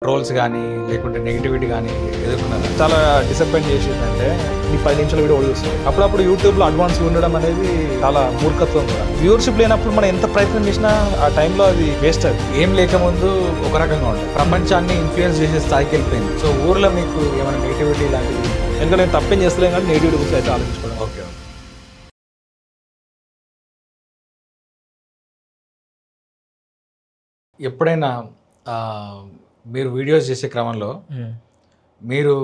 Trolls కానీ లేకుంటే negativity కానీ ఎదుర్కొన్నారు? చాలా డిసప్పాయింట్ చేసిందంటే నీ 10 నిమిషాల వీడియో చూస్తాం. అప్పుడప్పుడు యూట్యూబ్లో అడ్వాన్స్ ఉండడం అనేది చాలా మూర్ఖత్వం కూడా. వ్యూవర్షిప్ లేనప్పుడు మనం ఎంత ప్రయత్నం చేసినా ఆ టైంలో అది వేస్ట్. అది ఏం లేకముందు ఒక రకంగా ఉంటుంది, ప్రపంచాన్ని ఇన్ఫ్లుయెన్స్ చేసే స్థాయికి వెళ్ళిపోయింది. సో ఊర్లో మీకు ఏమైనా నెగిటివిటీ లాంటిది? ఎందుకంటే నేను తప్పేం చేస్తలేను కానీ నెగిటివిటీ గురించి అయితే ఆలోచించుకోవడం. ఓకే. ఎప్పుడైనా మీరు వీడియోస్ చేసే క్రమంలో మీరు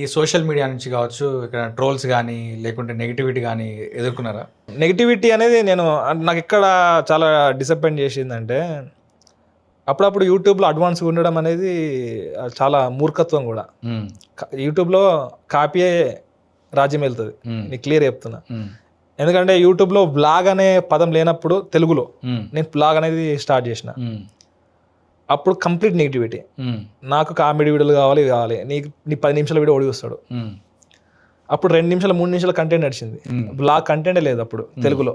ఈ సోషల్ మీడియా నుంచి కావచ్చు, ఇక్కడ ట్రోల్స్ కానీ లేకుంటే నెగిటివిటీ కానీ ఎదుర్కొన్నారా? నెగిటివిటీ అనేది నాకు ఇక్కడ చాలా డిసప్పాయింట్ చేసిందంటే అప్పుడప్పుడు యూట్యూబ్లో అడ్వాన్స్ ఉండడం అనేది చాలా మూర్ఖత్వం కూడా. యూట్యూబ్లో కాపీయే రాజ్యం వెళ్తుంది, నీకు క్లియర్ చెప్తున్నా. ఎందుకంటే యూట్యూబ్లో బ్లాగ్ అనే పదం లేనప్పుడు తెలుగులో నేను బ్లాగ్ అనేది స్టార్ట్ చేసిన. అప్పుడు కంప్లీట్ నెగిటివిటీ. నాకు కామెడీ వీడియోలు కావాలి నీ 10 నిమిషాల వీడియో ఓడి వస్తాడు. అప్పుడు 2 నిమిషాలు 3 నిమిషాల కంటెంట్ నడిచింది, బ్లాగ్ కంటెంటే లేదు అప్పుడు తెలుగులో.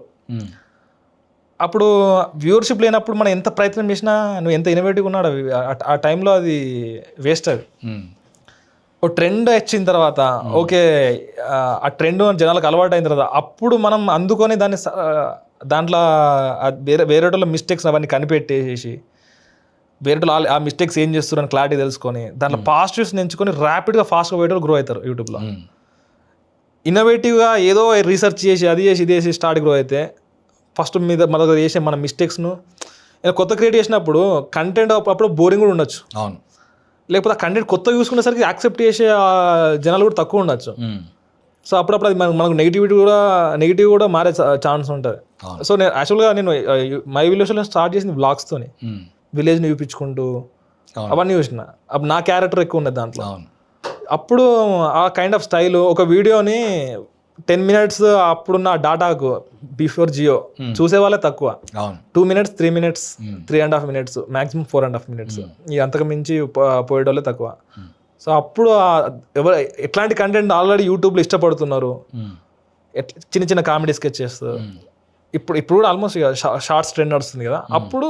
అప్పుడు వ్యూవర్షిప్ లేనప్పుడు మనం ఎంత ప్రయత్నం చేసినా, నువ్వు ఎంత ఇన్నోవేటివ్గా ఉన్నాడు ఆ టైంలో అది వేస్ట్. అది ఓ ట్రెండ్ వచ్చిన తర్వాత ఓకే, ఆ ట్రెండ్ జనాలకు అలవాటు అయిన తర్వాత అప్పుడు మనం అందుకొని దాంట్లో వేరే వాళ్ళ మిస్టేక్స్ అవన్నీ కనిపెట్టేసేసి వేరే ఆ మిస్టేక్స్ ఏం చేస్తున్నారని క్లారిటీ తెలుసుకొని దాంట్లో పాజిటివ్స్ ఎంచుకొని ర్యాపిడ్గా ఫాస్ట్గా పోయేటోళ్ళు గ్రో అవుతారు యూట్యూబ్లో. ఇన్నోవేటివ్గా ఏదో రీసెర్చ్ చేసి అది చేసి ఇది చేసి స్టార్ట్ గ్రో అయితే ఫస్ట్ మన చేసే మన మిస్టేక్స్ను కొత్త క్రియేట్ చేసినప్పుడు కంటెంట్ అప్పుడు బోరింగ్ కూడా ఉండొచ్చు. అవును. లేకపోతే ఆ కంటెంట్ కొత్త చూసుకునేసరికి యాక్సెప్ట్ చేసే జనాలు కూడా తక్కువ ఉండొచ్చు. సో అప్పుడప్పుడు అది మనకు నెగిటివ్ కూడా మారే ఛాన్స్ ఉంటుంది. సో నేను యాక్చువల్గా మై విలేజ్లో స్టార్ట్ చేసింది బ్లాగ్స్తోని, విలేజ్ని చూపించుకుంటూ అవన్నీ చూసిన. అప్పుడు నా క్యారెక్టర్ ఎక్కువ ఉన్నది దాంట్లో. అప్పుడు ఆ కైండ్ ఆఫ్ స్టైల్ ఒక వీడియోని 10 మినిట్స్ అప్పుడున్న డాటాకు బిఫోర్ జియో చూసే వాళ్ళే తక్కువ. 2 minutes 3 minutes 3.5 minutes maximum 4.5 minutes ఈ అంతకు మించి పోయేటోళ్ళే తక్కువ. సో అప్పుడు ఎట్లాంటి కంటెంట్ ఆల్రెడీ యూట్యూబ్లో ఇష్టపడుతున్నారు, చిన్న చిన్న కామెడీ స్కెచ్ చేస్తారు. ఇప్పుడు కూడా ఆల్మోస్ట్ షార్ట్స్ ట్రెండ్ నడుస్తుంది కదా. అప్పుడు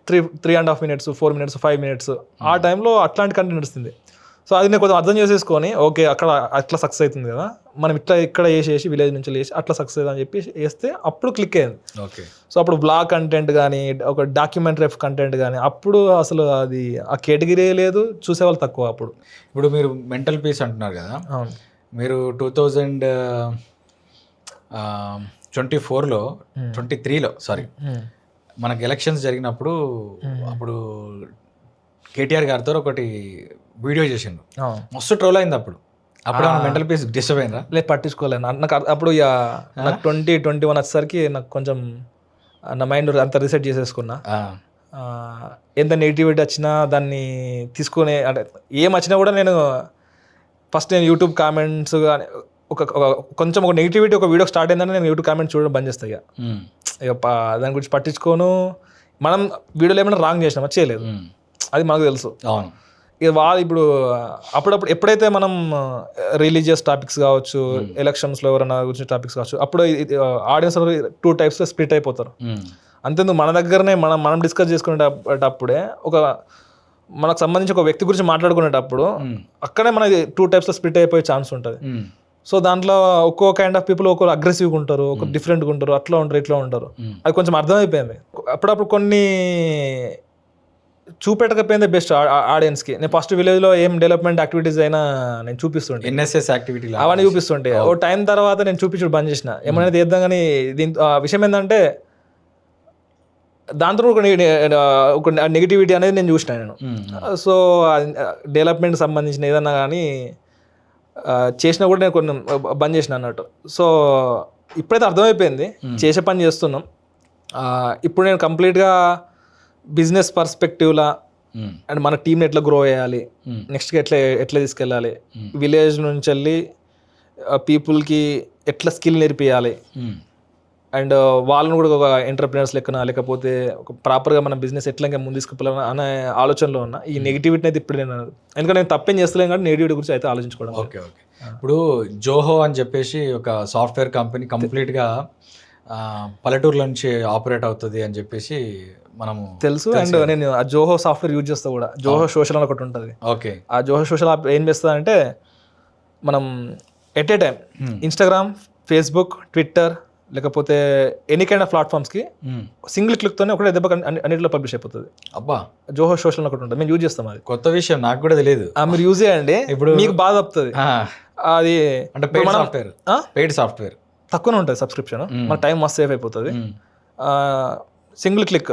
3.5 మినిట్స్ 4 మినిట్స్ 5 మినిట్స్ ఆ టైంలో అట్లాంటి కంటెంట్ నడుస్తుంది. సో అది నేను కొంచెం అర్థం చేసేసుకొని ఓకే అక్కడ అట్లా సక్సెస్ అవుతుంది కదా, మనం ఇక్కడ వేసేసి విలేజ్ నుంచి వేసి అట్లా సక్సెస్ అవుతుంది అని చెప్పి వేస్తే అప్పుడు క్లిక్ అయింది. ఓకే. సో అప్పుడు బ్లాగ్ కంటెంట్ కానీ ఒక డాక్యుమెంటరీ కంటెంట్ కానీ అప్పుడు అసలు అది ఆ కేటగిరీ లేదు, చూసేవాళ్ళు తక్కువ. అప్పుడు ఇప్పుడు మీరు మెంటల్ పీస్ అంటున్నారు కదా. అవును. మీరు 2024లో 23లో సారీ మనకి ఎలక్షన్స్ జరిగినప్పుడు అప్పుడు కేటీఆర్ గారితో ఒకటి వీడియో చేసిండు, మస్తు ట్రోల్ అయింది. అప్పుడు మెంటల్ పీస్ డిస్టర్బ్ అయిందా? లేదు, పట్టించుకోలేను. నాకు అప్పుడు నాకు 2021 వచ్చేసరికి నాకు కొంచెం నా మైండ్ అంత రీసెట్ చేసేసుకున్నా. ఎంత నెగిటివిటీ వచ్చినా దాన్ని తీసుకునే అంటే ఏం వచ్చినా కూడా నేను ఫస్ట్ యూట్యూబ్ కామెంట్స్ కానీ కొంచెం ఒక నెగిటివిటీ ఒక వీడియో స్టార్ట్ అయిందని నేను యూట్యూబ్ కామెంట్స్ చూడడం బంద్ చేస్తాయి. ఇక దాని గురించి పట్టించుకోను. మనం వీడియోలో ఏమైనా రాంగ్ చేసినామా, చేయలేదు, అది మనకు తెలుసు. ఇక వాళ్ళు ఇప్పుడు అప్పుడప్పుడు ఎప్పుడైతే మనం రిలీజియస్ టాపిక్స్ కావచ్చు, ఎలక్షన్స్లో ఎవరైనా గురించి టాపిక్స్ కావచ్చు, అప్పుడు ఆడియన్స్ 2 టైప్స్లో స్ప్లిట్ అయిపోతారు. అంతేందుకు మన దగ్గరనే మనం డిస్కస్ చేసుకునేటప్పుడే మనకు సంబంధించి ఒక వ్యక్తి గురించి మాట్లాడుకునేటప్పుడు అక్కడే మనకి 2 టైప్స్లో స్ప్లిట్ అయిపోయే ఛాన్స్ ఉంటుంది. సో దాంట్లో ఒక్కో కైండ్ ఆఫ్ పీపుల్ ఒకరు అగ్రెసివ్గా ఉంటారు, ఒకరు డిఫరెంట్గా ఉంటారు, అట్లా ఉంటారు ఇట్లా ఉంటారు. అది కొంచెం అర్థమైపోయింది. అప్పుడప్పుడు కొన్ని చూపెట్టకపోయింది బెస్ట్ ఆడియన్స్కి. నేను ఫస్ట్ విలేజ్లో ఏం డెవలప్మెంట్ యాక్టివిటీస్ అయినా నేను చూపిస్తుంటే, ఎన్ఎస్ఎస్ యాక్టివిటీ అవన్నీ చూపిస్తుంటే ఓ టైం తర్వాత నేను చూపించడం బంద్ చేసిన. ఏమైనా చేద్దాం కానీ దీంతో విషయం ఏంటంటే దాంతో ఒక నెగిటివిటీ అనేది నేను చూసిన నేను. సో డెవలప్మెంట్ సంబంధించిన ఏదన్నా కానీ చేసినా కూడా నేను కొన్ని బంద్ చేసిన అన్నట్టు. సో ఇప్పుడైతే అర్థమైపోయింది, చేసే పని చేస్తున్నాం. ఇప్పుడు నేను కంప్లీట్గా బిజినెస్ పర్స్పెక్టివ్లా అండ్ మన టీంని ఎట్లా గ్రో చేయాలి, నెక్స్ట్గా ఎట్లా తీసుకెళ్ళాలి, విలేజ్ నుంచి వెళ్ళి పీపుల్కి ఎట్లా స్కిల్ నేర్పియాలి, అండ్ వాళ్ళని కూడా ఒక ఎంటర్ప్రినర్స్ లెక్కన లేకపోతే ఒక ప్రాపర్గా మన బిజినెస్ ఎట్లా ఇంకా ముందు తీసుకుపోవాలని అనే ఆలోచనలో ఉన్నా. ఈ నెగిటివిటీ అయితే ఇప్పుడు ఎందుకంటే నేను తప్పేం చేస్తలేను కానీ నెగిటివిటీ గురించి అయితే ఆలోచించుకోవడం. ఓకే. ఇప్పుడు జోహో అని చెప్పేసి ఒక సాఫ్ట్వేర్ కంపెనీ కంప్లీట్గా పల్లెటూరుల నుంచి ఆపరేట్ అవుతుంది అని చెప్పేసి మనము తెలుసు. అండ్ నేను ఆ జోహో సాఫ్ట్వేర్ యూజ్ చేస్తా కూడా. జోహో సోషల్ అని ఒకటి ఉంటుంది. ఓకే. ఆ జోహో సోషల్ యాప్ ఏం చేస్తుంది అంటే మనం at a time Instagram, Facebook, Twitter లేకపోతే ఎనీ కైండ్ ఆఫ్ ప్లాట్ఫామ్స్కి సింగిల్ క్లిక్తోనే ఒకటే దెబ్బ అన్నింటిలో పబ్లిష్ అయిపోతుంది. అబ్బా, జోహో సోషల్ ఒకటి ఉంటుంది, మేము యూజ్ చేస్తాం. అది కొత్త విషయం, నాకు కూడా తెలియదు. మీరు యూజ్ చేయండి, ఇప్పుడు మీకు బాగా తప్పుతుంది. అది అంటే పెయిడ్ సాఫ్ట్వేర్ తక్కువనే ఉంటుంది సబ్స్క్రిప్షన్, మన టైం మస్తు సేవ్ అయిపోతుంది. సింగిల్ క్లిక్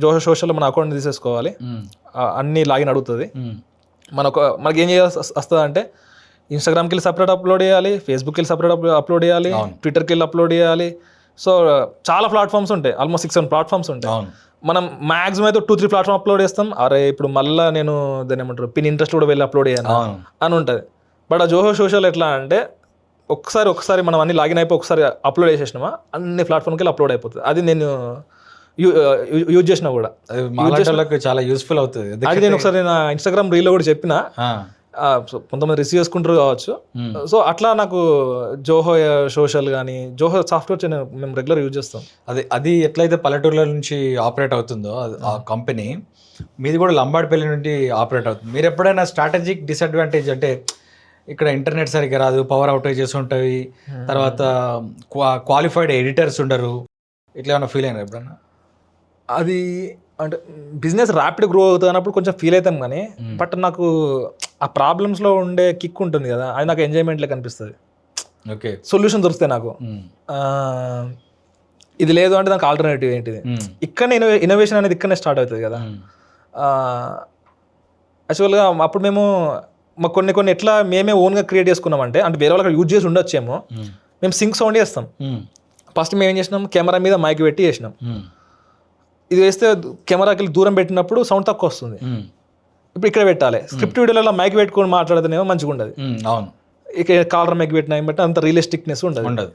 జోహో సోషల్లో మన అకౌంట్ తీసేసుకోవాలి, అన్ని లాగిన్ అడుగుతుంది. మనకి ఏం చేయాల్సి వస్తుంది అంటే ఇన్స్టాగ్రామ్కి వెళ్ళి సపరేట్ అప్లోడ్ చేయాలి, ఫేస్బుక్కి వెళ్ళి సపరేట్ అప్లోడ్ చేయాలి, ట్విట్టర్కి వెళ్ళి అప్లోడ్ చేయాలి. సో చాలా ప్లాట్ఫామ్స్ ఉంటాయి, ఆల్మోస్ట్ 6-7 ప్లాట్ఫామ్స్ ఉంటాయి. మనం మ్యాక్సిమం అయితే 2-3 ప్లాట్ఫామ్ అప్లోడ్ చేస్తాం. అరే ఇప్పుడు మళ్ళీ నేను దాన్ని ఏమంటారు పిన్ ఇంట్రెస్ట్ కూడా వెళ్ళి అప్లోడ్ చేయాలి అని ఉంటుంది. బట్ ఆ జోహో సోషల్ ఎట్లా అంటే ఒకసారి మనం అన్ని లాగిన్ అయిపోయి ఒకసారి అప్లోడ్ చేసేసినామా అన్ని ప్లాట్ఫామ్కి వెళ్ళి అప్లోడ్ అయిపోతుంది. అది నేను యూజ్ చేసినా కూడా చాలా యూస్ఫుల్ అవుతుంది. అది నేను ఒకసారి నా ఇన్స్టాగ్రామ్ రీల్లో కూడా చెప్పిన, కొంతమంది రిసీవ్ చేసుకుంటారు కావచ్చు. సో అట్లా నాకు జోహో సోషల్ కానీ జోహో సాఫ్ట్వేర్ మేము రెగ్యులర్ యూజ్ చేస్తాం. అది ఎట్లయితే పల్లెటూరుల నుంచి ఆపరేట్ అవుతుందో ఆ కంపెనీ మీది కూడా లంబాడిపల్లి నుండి ఆపరేట్ అవుతుంది. మీరు ఎప్పుడైనా స్ట్రాటజిక్ డిసడ్వాంటేజ్ అంటే ఇక్కడ ఇంటర్నెట్ సరిగ్గా రాదు, పవర్ అవుటేజెస్ ఉంటాయి, తర్వాత క్వాలిఫైడ్ ఎడిటర్స్ ఉండరు, ఇట్లా ఏమైనా ఫీల్ అయినా ఎప్పుడన్నా? అది అంటే బిజినెస్ ర్యాపిడ్ గ్రో అవుతున్నప్పుడు కొంచెం ఫీల్ అవుతాం కానీ, బట్ నాకు ఆ ప్రాబ్లమ్స్లో ఉండే కిక్ ఉంటుంది కదా, అది నాకు ఎంజాయ్మెంట్లో కనిపిస్తుంది. ఓకే, సొల్యూషన్ దొరుకుతాయి నాకు. ఇది లేదు అంటే దానికి ఆల్టర్నేటివ్ ఏంటిది, ఇక్కడనే ఇన్నోవేషన్ అనేది ఇక్కడనే స్టార్ట్ అవుతుంది కదా. యాక్చువల్గా అప్పుడు మేము మాకు కొన్ని ఎట్లా మేమే ఓన్గా క్రియేట్ చేసుకున్నామంటే, అంటే వేరే వాళ్ళకి యూజ్ చేసి ఉండొచ్చేమో, మేము సింక్ సౌండ్ చేస్తాం. ఫస్ట్ మేము ఏం చేసినాం, కెమెరా మీద మైక్ పెట్టి చేసినాం. ఇది వేస్తే కెమెరాకి దూరం పెట్టినప్పుడు సౌండ్ తక్కువ వస్తుంది. ఇప్పుడు ఇక్కడ పెట్టాలి. స్క్రిప్ట్ వీడియోలలో మైక్ పెట్టుకొని మాట్లాడితేనేమో మంచిగా ఉండదు. అవును, ఇక కాలర్ మైక్ పెట్టినా బట్టి అంత రియలిస్టిక్నెస్ ఉండదు.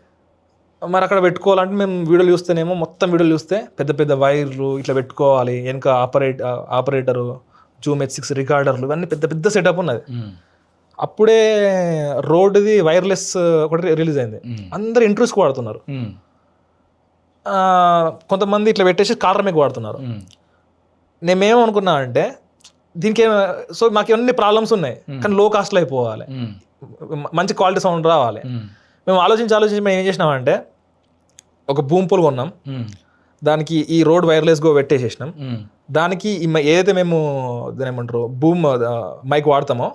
మరి అక్కడ పెట్టుకోవాలంటే మేము వీడియోలు చూస్తేనేమో మొత్తం వీడియోలు చూస్తే పెద్ద పెద్ద వైర్లు ఇట్లా పెట్టుకోవాలి, వెనక ఆపరేటరు, జూమ్ H6 రికార్డర్లు, ఇవన్నీ పెద్ద పెద్ద సెటప్ ఉన్నది. అప్పుడే రోడ్ది వైర్లెస్ ఒకటి రిలీజ్ అయింది, అందరు ఇంట్రెస్ట్ వాడుతున్నారు. కొంతమంది ఇట్లా పెట్టేసి కాలర్ మైక్ వాడుతున్నారు. నేనేమనుకున్నా అంటే దీనికి సో మాకు ఎన్ని ప్రాబ్లమ్స్ ఉన్నాయి, కానీ లో కాస్ట్లో అయిపోవాలి, మంచి క్వాలిటీ సౌండ్ రావాలి. మేము ఆలోచించి మేము ఏం చేసినామంటే ఒక బూమ్ పోల్ కొన్నాం, దానికి ఈ రోడ్ వైర్లెస్గా పెట్టేసేసినాం. దానికి ఏదైతే మేము దాని ఏమంటారు బూమ్ మైక్ వాడతామో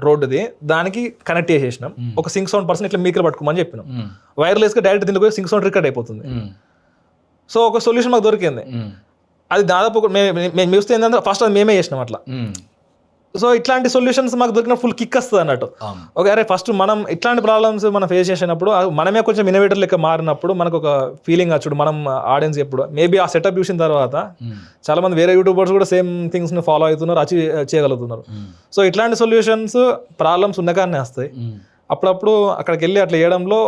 రోడ్డుది, దానికి కనెక్ట్ చేసేసినాం. ఒక సింక్ సౌండ్ పర్సన్ ఇట్లా మీకలు పట్టుకోమని చెప్పినాం. వైర్లెస్గా డైరెక్ట్ దీనికి పోయి సింక్ సౌండ్ రికార్డ్ అయిపోతుంది. సో ఒక సొల్యూషన్ మాకు దొరికింది. అది దాదాపు మేము చూస్తే ఏంటంటే ఫస్ట్ అది మేమే చేసినాం అట్లా. సో ఇట్లాంటి సొల్యూషన్స్ మాకు దొరికిన ఫుల్ కిక్ వస్తుంది అన్నట్టు. ఓకే, అరే ఫస్ట్ మనం ఇట్లాంటి ప్రాబ్లమ్స్ మనం ఫేస్ చేసినప్పుడు మనమే కొంచెం ఇన్నోవేటర్ లెక్క మారినప్పుడు మనకు ఒక ఫీలింగ్ వచ్చుడు, మనం ఆడియన్స్ ఎప్పుడు మేబీ ఆ సెటప్ చూసిన తర్వాత చాలా మంది వేరే యూట్యూబర్స్ కూడా సేమ్ థింగ్స్ని ఫాలో అవుతున్నారు, అచీవ్ చేయగలుగుతున్నారు. సో ఇట్లాంటి సొల్యూషన్స్ ప్రాబ్లమ్స్ ఉన్నకానే వస్తాయి. అప్పుడప్పుడు అక్కడికి వెళ్ళి అట్లా చేయడంలో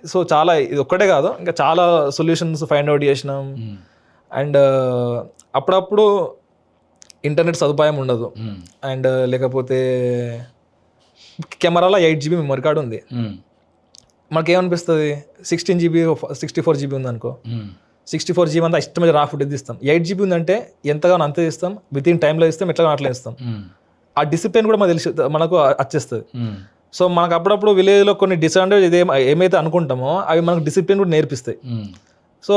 సో చాలా ఇది ఒక్కటే కాదు, ఇంకా చాలా సొల్యూషన్స్ ఫైండ్ అవుట్ చేసినాం. అండ్ అప్పుడప్పుడు ఇంటర్నెట్ సదుపాయం ఉండదు, అండ్ లేకపోతే కెమెరాలో 8GB మెమరీ కార్డు ఉంది. మనకేమనిపిస్తుంది, 16GB 64GB ఉందనుకో, 64GB అంతా ఇష్టమైన రా ఫుటేజ్ ఇస్తాం. 8GB ఉందంటే ఎంతగానో అంతే ఇస్తాం, విత్ ఇన్ టైంలో ఇస్తాం, ఎట్లా అట్లా ఇస్తాం. ఆ డిసిప్లిన్ కూడా మనకు వచ్చేస్తుంది. సో మనకు అప్పుడప్పుడు విలేజ్లో కొన్ని డిసడ్వాంటేజ్ ఏమైతే అనుకుంటామో అవి మనకు డిసిప్లిన్ కూడా నేర్పిస్తాయి. సో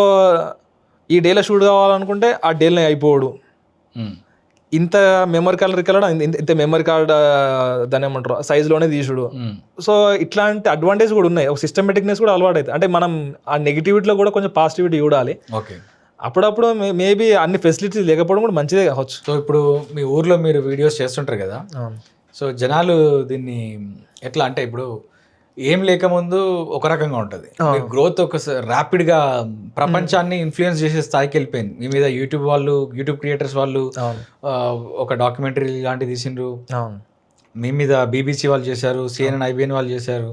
ఈ డేలో షూట్ కావాలనుకుంటే ఆ డేలో అయిపోవడు, ఇంత మెమరీ కార్డు రికార్డ్ ఇంత మెమరీ కార్డ్ దాని ఏమంటారు సైజులోనే తీసుడు. సో ఇట్లాంటి అడ్వాంటేజ్ కూడా ఉన్నాయి, ఒక సిస్టమేటిక్నెస్ కూడా అలవాటు అవుతుంది. అంటే మనం ఆ నెగిటివిటీలో కూడా కొంచెం పాజిటివిటీ చూడాలి. ఓకే, అప్పుడప్పుడు మేబీ అన్ని ఫెసిలిటీస్ లేకపోవడం కూడా మంచిదే కావచ్చు. సో ఇప్పుడు మీ ఊర్లో మీరు వీడియోస్ చేస్తుంటారు కదా, సో జనాలు దీన్ని ఎట్లా అంటే ఇప్పుడు ఏం లేకముందు ఒక రకంగా ఉంటుంది, గ్రోత్ ఒక ర్యాపిడ్గా ప్రపంచాన్ని ఇన్ఫ్లుయెన్స్ చేసే స్థాయికి వెళ్ళిపోయింది. మీ మీద యూట్యూబ్ క్రియేటర్స్ వాళ్ళు ఒక డాక్యుమెంటరీ లాంటివి తీసిండ్రు, మీ మీద BBC వాళ్ళు చేశారు, CNN IBN వాళ్ళు చేశారు.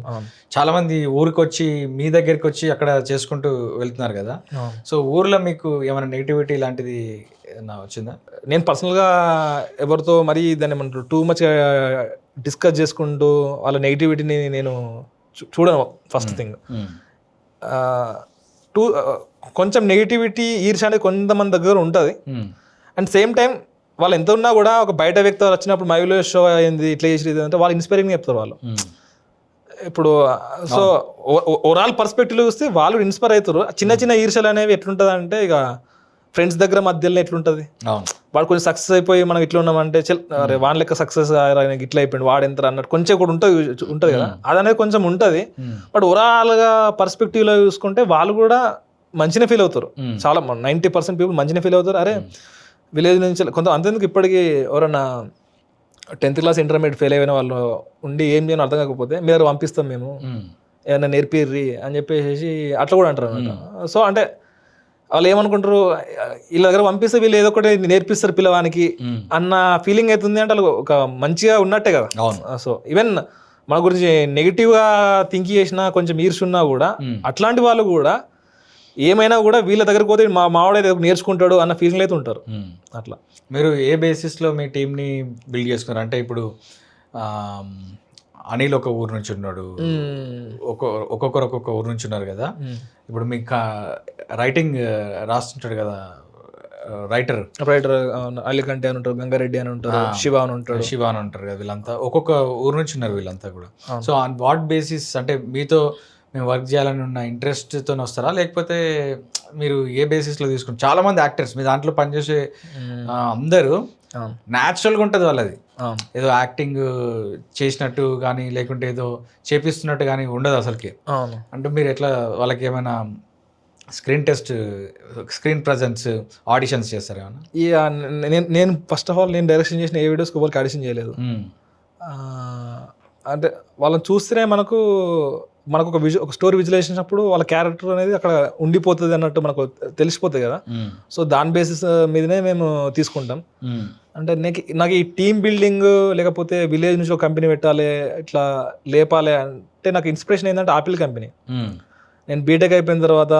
చాలా మంది ఊరికి వచ్చి మీ దగ్గరికి వచ్చి అక్కడ చేసుకుంటూ వెళ్తున్నారు కదా. సో ఊర్లో మీకు ఏమైనా నెగిటివిటీ లాంటిది ఏమన్నా వచ్చిందా? నేను పర్సనల్గా ఎవరితో మరీ దాన్ని ఏమంటారు టూ మచ్ డిస్కస్ చేసుకుంటూ వాళ్ళ నెగిటివిటీని నేను చూడను. ఫస్ట్ థింగ్ కొంచెం నెగిటివిటీ ఈర్ష అనేది కొంతమంది దగ్గర ఉంటుంది. అండ్ సేమ్ టైం వాళ్ళు ఎంత ఉన్నా కూడా ఒక బయట వ్యక్తి వచ్చినప్పుడు మైలో షో అయింది ఇట్లా చేసి అంటే వాళ్ళు ఇన్స్పైరింగ్ చెప్తారు వాళ్ళు. ఇప్పుడు సో ఓవరాల్ పర్స్పెక్టివ్ చూస్తే వాళ్ళు ఇన్స్పైర్ అవుతారు. చిన్న చిన్న ఈర్షలు అనేవి ఎట్లుంటుంది అంటే ఇక ఫ్రెండ్స్ దగ్గర మధ్యలో ఎట్లుంటుంది, వాడు కొంచెం సక్సెస్ అయిపోయి మనం ఇట్లా ఉన్నామంటే అరే వాడి లెక్క సక్సెస్ ఆయనకి ఇట్లా అయిపోయింది వాడు ఎంత అన్నట్టు కొంచెం కూడా ఉంటుంది కదా, అది అనేది కొంచెం ఉంటుంది. బట్ ఓవరాల్గా పర్స్పెక్టివ్లో చూసుకుంటే వాళ్ళు కూడా మంచిగా ఫీల్ అవుతారు. చాలా 90% పీపుల్ మంచిగా ఫీల్ అవుతారు. అరే విలేజ్ నుంచి కొంత అంతేందుకు ఇప్పటికీ ఎవరన్నా 10th క్లాస్ ఇంటర్మీడియట్ ఫెయిల్ అయిన వాళ్ళు ఉండి ఏం చేయను అర్థం కాకపోతే మీరు పంపిస్తాం మేము ఏమైనా నేర్పిర్రి అని చెప్పేసి అట్లా కూడా అంటారు అనమాట. సో అంటే వాళ్ళు ఏమనుకుంటారు వీళ్ళ దగ్గర పంపిస్తే వీళ్ళు ఏదో ఒకటి నేర్పిస్తారు పిల్లవానికి అన్న ఫీలింగ్ అవుతుంది. అంటే వాళ్ళు ఒక మంచిగా ఉన్నట్టే కదా. సో ఈవెన్ మన గురించి నెగిటివ్గా థింక్ చేసినా కొంచెం ఈర్షున్నా కూడా అట్లాంటి వాళ్ళు కూడా ఏమైనా కూడా వీళ్ళ దగ్గరకు పోతే మావాడైతే నేర్చుకుంటాడు అన్న ఫీలింగ్ అయితే ఉంటారు. అట్లా మీరు ఏ బేసిస్లో మీ టీంని బిల్డ్ చేసుకున్నారు? అంటే ఇప్పుడు అనిల్ ఒక ఊరు నుంచి ఉన్నాడు, ఒక్కొక్కరు ఒక్కొక్క ఊరు నుంచి ఉన్నారు కదా. ఇప్పుడు మీకు రైటింగ్ రాస్తుంటాడు కదా రైటర్ అలికంటి అని ఉంటారు, గంగారెడ్డి అని ఉంటారు, శివ అని ఉంటారు కదా. వీళ్ళంతా ఒక్కొక్క ఊరు నుంచి ఉన్నారు వీళ్ళంతా కూడా. సో ఆన్ వాట్ బేసిస్ అంటే మీతో మేము వర్క్ చేయాలని ఉన్న ఇంట్రెస్ట్తో వస్తారా, లేకపోతే మీరు ఏ బేసిస్లో తీసుకుంటారు? చాలా మంది యాక్టర్స్ మీ దాంట్లో పనిచేసే అందరూ న్యాచురల్గా ఉంటుంది వాళ్ళది, ఏదో యాక్టింగ్ చేసినట్టు కానీ లేకుంటే ఏదో చేపిస్తున్నట్టు కానీ ఉండదు అసలుకి. అంటే మీరు ఎట్లా వాళ్ళకి ఏమైనా screen test, screen presence, auditions చేస్తారా ఏమన్నా? నేను ఫస్ట్ ఆఫ్ ఆల్ నేను డైరెక్షన్ చేసిన ఏ వీడియోస్కి ఎవరికి ఆడిషన్ చేయలేదు. అంటే వాళ్ళని చూస్తేనే మనకు ఒక స్టోరీ విజువలైజేషన్ అప్పుడు వాళ్ళ క్యారెక్టర్ అనేది అక్కడ ఉండిపోతుంది అన్నట్టు మనకు తెలిసిపోతుంది కదా. సో దాని బేసిస్ మీదనే మేము తీసుకుంటాం. అంటే నాకు ఈ టీమ్ బిల్డింగ్ లేకపోతే విలేజ్ నుంచి ఒక కంపెనీ పెట్టాలి ఇట్లా లేపాలి అంటే నాకు ఇన్స్పిరేషన్ ఏంటంటే ఆపిల్ కంపెనీ. నేను బీటెక్ అయిపోయిన తర్వాత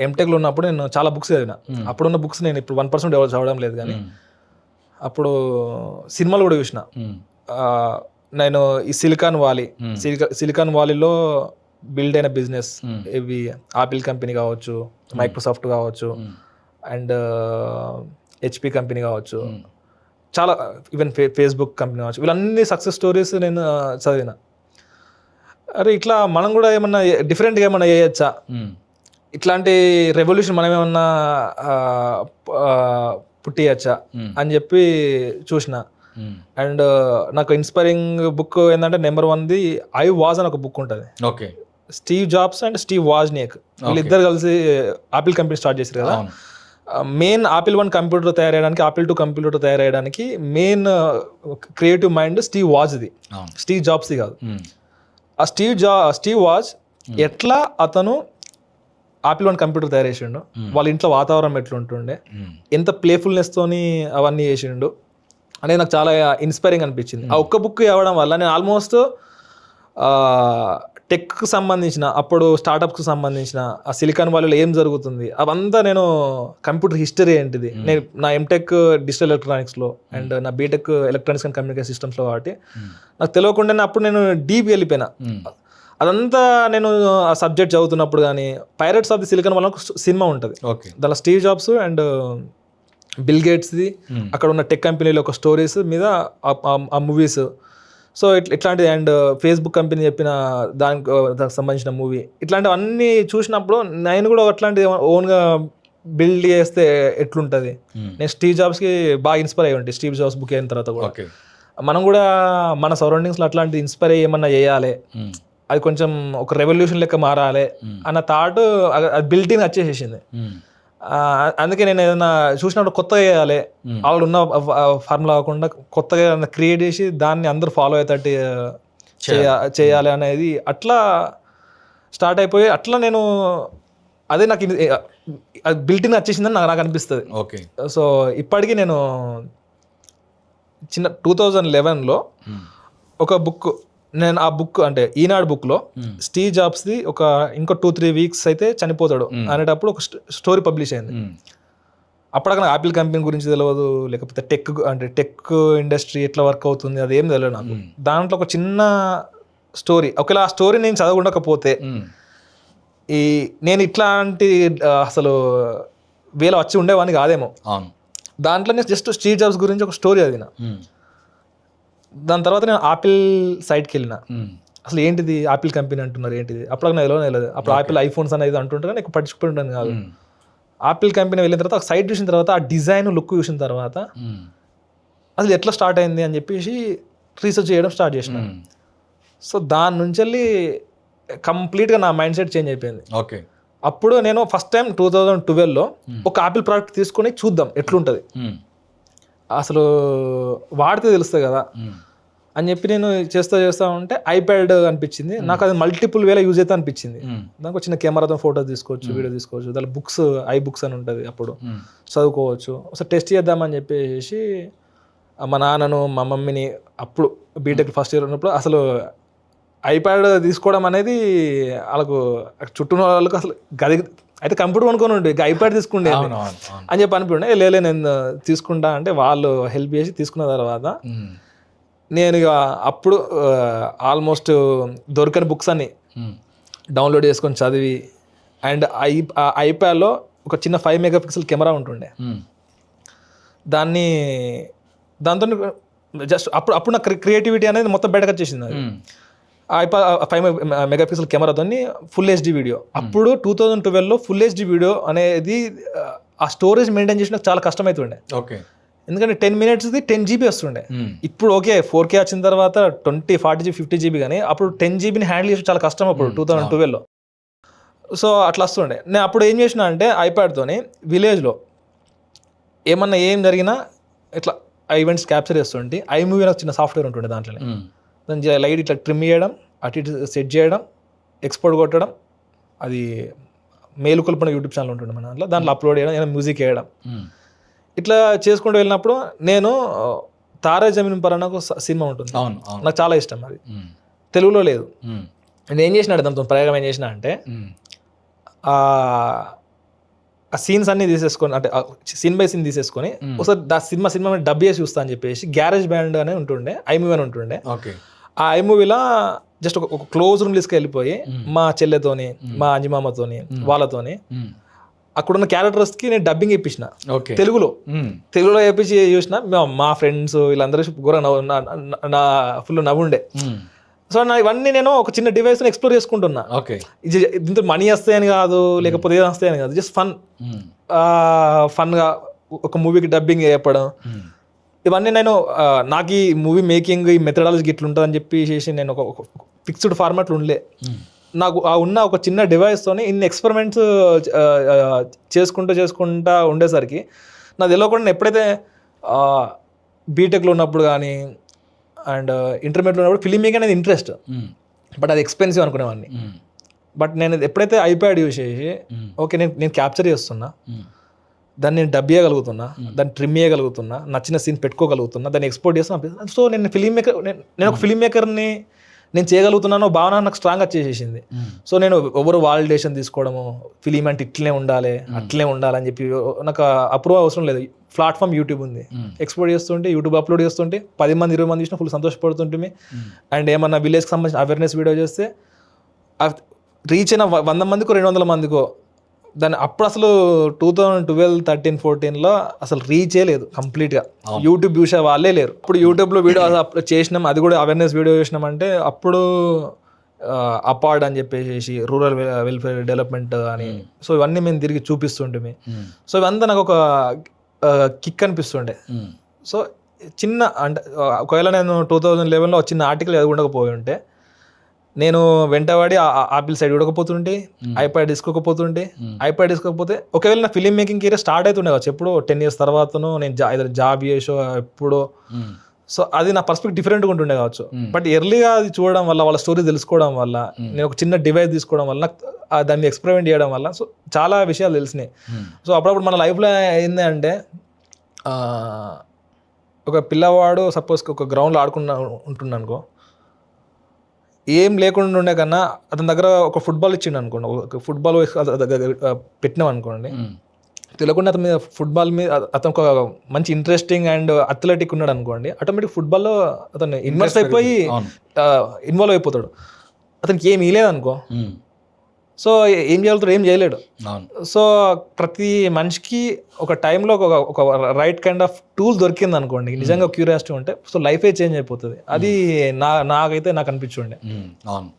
ఎంటెక్లో ఉన్నప్పుడు నేను చాలా బుక్స్ చదివిన. అప్పుడున్న బుక్స్ నేను ఇప్పుడు 1% ఎవరు చదవడం లేదు, కానీ అప్పుడు సినిమాలు కూడా చూసిన. నేను ఈ సిలికాన్ వ్యాలీలో బిల్డ్ అయిన బిజినెస్ ఇవి ఆపిల్ కంపెనీ కావచ్చు, మైక్రోసాఫ్ట్ కావచ్చు, అండ్ HP కంపెనీ కావచ్చు, చాలా ఈవెన్ ఫేస్బుక్ కంపెనీ కావచ్చు, వీళ్ళన్ని సక్సెస్ స్టోరీస్ నేను చదివిన. అరే ఇట్లా మనం కూడా ఏమన్నా డిఫరెంట్గా ఏమన్నా చేయొచ్చా, ఇట్లాంటి రెవల్యూషన్ మనం ఏమన్నా పుట్టియచ్చా అని చెప్పి చూసిన. అండ్ నాకు ఇన్స్పైరింగ్ బుక్ ఏంటంటే నెంబర్ 1ది ఐ వాజ్ అని ఒక బుక్ ఉంటుంది. Okay, Steve Jobs and Steve Wozniak వీళ్ళిద్దరు కలిసి ఆపిల్ కంపెనీ స్టార్ట్ చేశారు కదా. మెయిన్ ఆపిల్ 1 కంప్యూటర్ తయారయ్యడానికి, ఆపిల్ 2 కంప్యూటర్ తయారయ్యడానికి మెయిన్ క్రియేటివ్ మైండ్ స్టీవ్ వాజ్ది, స్టీవ్ జాబ్స్ది కాదు. ఆ స్టీవ్ వాజ్ ఎట్లా అతను ఆపిల్ 1 కంప్యూటర్ తయారు చేసిండు, వాళ్ళ ఇంట్లో వాతావరణం ఎట్లుంటుండే, ఎంత ప్లేఫుల్నెస్ తోని అవన్నీ చేసిండు అనేది నాకు చాలా ఇన్స్పైరింగ్ అనిపించింది. ఆ ఒక్క బుక్ చదవడం వల్ల నేను ఆల్మోస్ట్ టెక్కి సంబంధించిన, అప్పుడు స్టార్టప్స్కి సంబంధించిన ఆ సిలికాన్ వ్యాలీలో ఏం జరుగుతుంది అవంతా, నేను కంప్యూటర్ హిస్టరీ ఏంటిది, నేను నా ఎంటెక్ డిజిటల్ ఎలక్ట్రానిక్స్లో అండ్ నా బీటెక్ ఎలక్ట్రానిక్స్ అండ్ కమ్యూనికేషన్ సిస్టమ్స్లో కాబట్టి నాకు తెలియకుండానే అప్పుడు నేను డీప్ వెళ్ళిపోయినా. అదంతా నేను ఆ సబ్జెక్ట్ చదువుతున్నప్పుడు కానీ pirates of the silicon valley cinema ఉంటుంది, దానిలో స్టీవ్ జాబ్స్ అండ్ బిల్ గేట్స్ది అక్కడ ఉన్న టెక్ కంపెనీలో ఒక స్టోరీస్ మీద ఆ మూవీస్. సో ఇట్లాంటిది అండ్ ఫేస్బుక్ కంపెనీ చెప్పిన దానికి సంబంధించిన మూవీ, ఇట్లాంటివన్నీ చూసినప్పుడు నేను కూడా అట్లాంటి ఓన్గా బిల్డ్ చేస్తే ఎట్లుంటుంది. నేను స్టీవ్ జాబ్స్కి బాగా ఇన్స్పైర్ అయ్యి ఉంటాయి. స్టీవ్ జాబ్స్ బుక్ అయిన తర్వాత కూడా మనం కూడా మన సరౌండింగ్స్లో అట్లాంటి ఇన్స్పైర్ అయ్యి ఏమన్నా చేయాలి, అది కొంచెం ఒక రెవల్యూషన్ లెక్క మారాలి అన్న థాట్ అది బిల్ట్ ఇన్ వచ్చేసేసింది. అందుకే నేను ఏదైనా చూసినప్పుడు కొత్తగా చేయాలి, వాళ్ళు ఉన్న ఫార్ములా కాకుండా కొత్తగా ఏదైనా క్రియేట్ చేసి దాన్ని అందరూ ఫాలో అయ్యేటట్టు చేయాలి అనేది అట్లా స్టార్ట్ అయిపోయి అట్లా నేను అదే నాకు బిల్ట్ ఇన్ వచ్చేసిందని నాకు అనిపిస్తుంది. ఓకే, సో ఇప్పటికీ నేను 2011లో ఒక బుక్, నేను ఆ బుక్ అంటే ఈనాడు బుక్లో స్టీవ్ జాబ్స్ది ఇంకో 2-3 వీక్స్ అయితే చనిపోతాడు అనేటప్పుడు ఒక స్టోరీ పబ్లిష్ అయింది. అప్పటికి నాకు ఆపిల్ కంపెనీ గురించి తెలియదు, లేకపోతే టెక్ ఇండస్ట్రీ ఎట్లా వర్క్ అవుతుంది అదేం తెలియదు నాకు. దాంట్లో ఒక చిన్న స్టోరీ, ఒకవేళ ఆ స్టోరీ నేను చదవకుండకపోతే నేను ఇట్లాంటి అసలు వేలో వచ్చి ఉండేవాడిని కాదేమో. అవును. దాంట్లో నేను జస్ట్ స్టీవ్ జాబ్స్ గురించి ఒక స్టోరీ చదివిన. దాని తర్వాత నేను ఆపిల్ సైట్కి వెళ్ళిన. అసలు ఏంటిది ఆపిల్ కంపెనీ అంటున్నారు ఏంటిది, అప్పుడు నాకు తెలియదు. అప్పుడు ఆపిల్ ఐఫోన్స్ అనేది అంటుంటారు, నీకు పట్టించుకుంటాను కాదు. ఆపిల్ కంపెనీ వెళ్ళిన తర్వాత ఒక సైట్ చూసిన తర్వాత ఆ డిజైన్ లుక్ చూసిన తర్వాత అసలు ఎట్లా స్టార్ట్ అయింది అని చెప్పేసి రీసెర్చ్ చేయడం స్టార్ట్ చేసిన. సో దాని నుంచి వెళ్ళి కంప్లీట్గా నా మైండ్ సెట్ చేంజ్ అయిపోయింది. ఓకే. అప్పుడు నేను ఫస్ట్ టైం 2012లో ఒక ఆపిల్ ప్రోడక్ట్ తీసుకొని చూద్దాం ఎట్లుంటుంది, అసలు వాడితే తెలుస్తుంది కదా అని చెప్పి నేను చేస్తా ఉంటే ఐప్యాడ్ అనిపించింది నాకు. అది మల్టిపుల్ వేల యూజ్ అయితే అనిపించింది. దానికి చిన్న కెమెరాతో ఫోటో తీసుకోవచ్చు, వీడియో తీసుకోవచ్చు, దాని బుక్స్ బుక్స్ అని ఉంటుంది అప్పుడు చదువుకోవచ్చు. ఒకసారి టెస్ట్ చేద్దామని చెప్పేసి మా నాన్నను మా మమ్మీని అప్పుడు బీటెక్ ఫస్ట్ ఇయర్ ఉన్నప్పుడు అసలు ఐప్యాడ్ తీసుకోవడం అనేది వాళ్ళకు చుట్టూ వాళ్ళకు అసలు గది అయితే కంప్యూటర్ అనుకుని ఉండే ఐప్యాడ్ తీసుకుండే అని చెప్పి అనిపిండే. లేలే నేను తీసుకుంటా అంటే వాళ్ళు హెల్ప్ చేసి తీసుకున్న తర్వాత నేను ఇక అప్పుడు ఆల్మోస్ట్ దొరకని బుక్స్ అన్ని డౌన్లోడ్ చేసుకొని చదివి, అండ్ ఐప్యాడ్లో ఒక చిన్న 5 మెగాపిక్సెల్ కెమెరా ఉంటుండే, దాంతో జస్ట్ అప్పుడు నా క్రియేటివిటీ అనేది మొత్తం బయటకు వచ్చేసింది. ఐప్యాడ్ 5 మెగాపిక్సెల్ కెమెరాతో ఫుల్ హెచ్డి వీడియో. అప్పుడు 2012లో ఫుల్ హెచ్డి వీడియో అనేది ఆ స్టోరేజ్ మెయింటైన్ చేసిన చాలా కష్టమవుతుండే. ఓకే. ఎందుకంటే 10 minutesది 10 GB వస్తుండే. ఇప్పుడు ఓకే 4K వచ్చిన తర్వాత 20, 40 GB, 50 GB, కానీ అప్పుడు 10 GBని హ్యాండిల్ చేసి చాలా కష్టం అప్పుడు 2012లో. సో అట్లా వస్తుండే. నేను అప్పుడు ఏం చేసిన అంటే ఐప్యాడ్తోని విలేజ్లో ఏమన్నా ఏం జరిగినా ఇట్లా ఈవెంట్స్ క్యాప్చర్ చేస్తుంటే ఐమూవీ నాకు చిన్న సాఫ్ట్వేర్ ఉంటుండే, దాంట్లో దాన్ని లైట్ ఇట్లా ట్రిమ్ చేయడం, అటు ఇటు సెట్ చేయడం, ఎక్స్పోర్ట్ కొట్టడం, అది మేలుకొల్పన యూట్యూబ్ ఛానల్ ఉంటుండే మన దాంట్లో అప్లోడ్ చేయడం, ఏదైనా మ్యూజిక్ వేయడం, ఇట్లా చేసుకుంటూ వెళ్ళినప్పుడు నేను తారా జమీన్ పర్ నాకు సినిమా ఉంటుంది, నాకు చాలా ఇష్టం. అది తెలుగులో లేదు. నేను ఏం చేసినా దాంతో ప్రయోగం ఏం చేసినా అంటే ఆ సీన్స్ అన్ని తీసేసుకొని, అంటే సీన్ బై సీన్ తీసేసుకొని ఒకసారి సినిమా డబ్ చేసి చూస్తా అని చెప్పేసి గ్యారేజ్ బ్యాండ్ అనే ఉంటుండే, ఐమూవీ అని ఉంటుండే. ఆ ఐమూవీలో జస్ట్ ఒక క్లోజ్ రూమ్ తీసుకెళ్ళిపోయి మా చెల్లెతోని, మా అంజిమామతోని, వాళ్ళతోని అక్కడున్న క్యారెక్టర్స్కి నేను డబ్బింగ్ ఇప్పించిన తెలుగులో వేపించి చూసిన. మా ఫ్రెండ్స్ వీళ్ళందరూ నా ఫుల్ నవ్వుండే. సో నా ఇవన్నీ నేను ఒక చిన్న డివైస్ ఎక్స్ప్లోర్ చేసుకుంటున్నా. దీంతో మనీ వస్తాయని కాదు, లేకపోతే ఏదో వస్తాయని కాదు, జస్ట్ ఫన్గా ఒక మూవీకి డబ్బింగ్ చెప్పడం. ఇవన్నీ నేను నాకు ఈ మూవీ మేకింగ్ ఈ మెథడాలజీ ఇట్లుంటుంది అని చెప్పేసి నేను ఒక ఫిక్స్డ్ ఫార్మాట్లు ఉండలే. నాకు ఉన్న ఒక చిన్న డివైస్తోనే ఇన్ని ఎక్స్పెరిమెంట్స్ చేసుకుంటా ఉండేసరికి నాకు తెలియకుండా ఎప్పుడైతే బీటెక్లో ఉన్నప్పుడు కానీ అండ్ ఇంటర్మీడియట్లో ఉన్నప్పుడు ఫిల్మ్ మేకింగ్ అనేది ఇంట్రెస్ట్, బట్ అది ఎక్స్పెన్సివ్ అనుకునేవాడిని. బట్ నేను ఎప్పుడైతే ఐప్యాడ్ యూజ్ చేసి ఓకే నేను క్యాప్చర్ చేస్తున్నా, దాన్ని నేను డబ్ చేయగలుగుతున్నా, దాన్ని ట్రిమ్ చేయగలుగుతున్నా, నచ్చిన సీన్ పెట్టుకోగలుగుతున్నా, దాన్ని ఎక్స్పోర్ట్ చేస్తున్నా. సో నేను ఒక ఫిల్మ్ మేకర్ని నేను చేయగలుగుతున్నాను భావన నాకు స్ట్రాంగ్ వచ్చేసేసింది. సో నేను ఎవరు వాలిడేషన్ తీసుకోవడము, ఫిలిం అంటే ఇట్లనే ఉండాలి అట్లనే ఉండాలని చెప్పి నాకు అప్రూవ్ అవసరం లేదు. ప్లాట్ఫామ్ యూట్యూబ్ ఉంది, ఎక్స్పోర్ట్ చేస్తుంటే యూట్యూబ్ అప్లోడ్ చేస్తుంటే 10 మంది 20 మంది చూసినా ఫుల్ సంతోషపడుతుంటే. అండ్ ఏమన్నా విలేజ్కి సంబంధించిన అవేర్నెస్ వీడియో చేస్తే రీచ్ అయిన 100 మందికో 200 మందికో, దాన్ని అప్పుడు అసలు 2012, 13, 14లో అసలు రీచే లేదు కంప్లీట్గా. యూట్యూబ్ చూసే వాళ్ళే లేరు. ఇప్పుడు యూట్యూబ్లో వీడియో చేసినాం, అది కూడా అవేర్నెస్ వీడియో చేసినాం అంటే అప్పుడు అపార్డ్ అని చెప్పేసి రూరల్ వెల్ఫేర్ డెవలప్మెంట్ అని, సో ఇవన్నీ మేము తిరిగి చూపిస్తుంటే, సో ఇవంతా నాకు ఒక కిక్ అనిపిస్తుండే. సో చిన్న అంటే ఒకవేళ నేను 2011లో చిన్న ఆర్టికల్ చదువుకుండకపోయి ఉంటే నేను వెంటబడి ఆపిల్ సైడ్ చూడకపోతుంటే, ఐప్యాడ్ తీసుకోకపోతుంటే, ఐప్యాడ్ తీసుకోకపోతే ఒకవేళ నా ఫిలిం మేకింగ్ కెరీర్ స్టార్ట్ అవుతుండే కావచ్చు ఎప్పుడో 10 years తర్వాతను, నేను జాబ్ చేసో ఎప్పుడో. సో అది నా పర్స్పెక్టివ్ డిఫరెంట్గా ఉంటుండే కావచ్చు. బట్ ఎర్లీగా అది చూడడం వల్ల, వాళ్ళ స్టోరీ తెలుసుకోవడం వల్ల, నేను ఒక చిన్న డివైస్ తీసుకోవడం వల్ల, దాన్ని ఎక్స్పెరిమెంట్ చేయడం వల్ల సో చాలా విషయాలు తెలిసినాయి. సో అప్పుడప్పుడు మన లైఫ్లో ఏంది అంటే ఒక పిల్లవాడు సపోజ్ ఒక గ్రౌండ్లో ఉంటున్నా అనుకో, ఏం లేకుండా ఉండే కన్నా అతని దగ్గర ఒక ఫుట్బాల్ ఇచ్చిండు అనుకోండి, ఒక ఫుట్బాల్ పెట్టినాం అనుకోండి, తెలియకుండా అతని మీద ఫుట్బాల్ మీద అతను ఒక మంచి ఇంట్రెస్టింగ్ అండ్ అథ్లెటిక్ ఉన్నాడు అనుకోండి, ఆటోమేటిక్ ఫుట్బాల్లో అతను ఇన్వెస్ట్ అయిపోయి ఇన్వాల్వ్ అయిపోతాడు. అతనికి ఏమి లేదనుకో, సో ఏం చేయగలుగుతాడు, ఏం చేయలేడు. అవును. సో ప్రతి మనిషికి ఒక టైంలో ఒక రైట్ కైండ్ ఆఫ్ టూల్ దొరికింది అనుకోండి, నిజంగా క్యూరియాసిటీ ఉంటే, సో లైఫే చేంజ్ అయిపోతుంది. అది నాకైతే నాకు అనిపించుండే. అవును.